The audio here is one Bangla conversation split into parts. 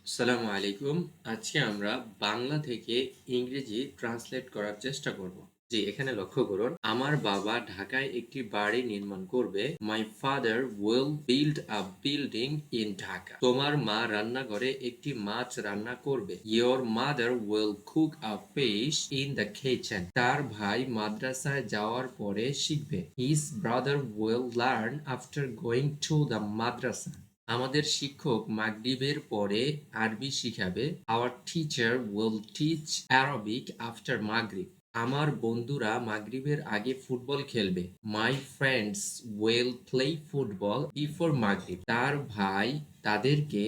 আসসালামু আলাইকুম। আজকে আমরা বাংলা থেকে ইংরেজি ট্রান্সলেট করার চেষ্টা করব। জি, এখানে লক্ষ্য করুন। আমার বাবা ঢাকায় একটি বাড়ি নির্মাণ করবে। My father will build a building in Dhaka. তোমার মা রান্নাঘরে একটি মাছ রান্না করবে। Your mother will cook a fish in the kitchen. তার ভাই মাদ্রাসায় যাওয়ার পরে শিখবে। His brother will learn after going to the madrasa. আমাদের শিক্ষক মাগরিবের পরে আরবি শিখাবে। Our teacher will teach Arabic after Maghrib. আমার বন্ধুরা মাগরিবের আগে ফুটবল খেলবে। My friends will play football before Maghrib. তার ভাই তাদেরকে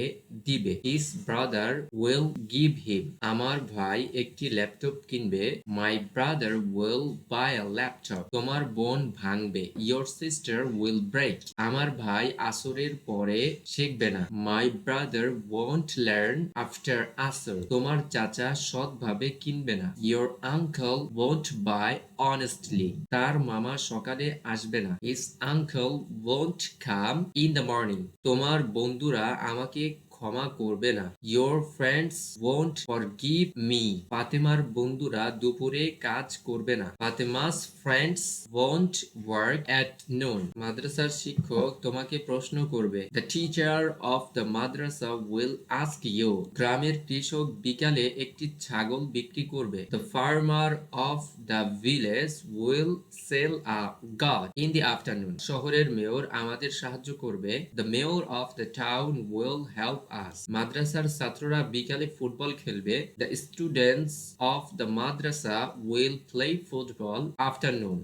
দিবে। His brother will give him. আমার ভাই একটি ল্যাপটপ কিনবে। My brother will buy a laptop. তোমার বোন ভাঙবে। Your sister will break. আমার ভাই আসরের পরে শিখবে না। My brother won't learn after Asr. তোমার চাচা সৎভাবে কিনবে না। Your uncle won't buy honestly. তার মামা সকালে আসবে না। His uncle won't come in the morning. তোমার বন্ধুরা আমাকে ক্ষমা করবে না। Your friends won't forgive me. ফাতেমার বন্ধুরা দুপুরে কাজ করবে না। Fatema's friends won't work at noon. মাদ্রাসার শিক্ষক তোমাকে প্রশ্ন করবে। The teacher of the madrasa will ask you. গ্রামের কৃষক বিকালে একটি ছাগল বিক্রি করবে। The farmer of the village will sell a goat in the afternoon. শহরের মেয়র আমাদের সাহায্য করবে। The mayor of the town will help us. মাদ্রাসার ছাত্ররা বিকালে ফুটবল খেলবে। The students of the madrasa will play football afternoon.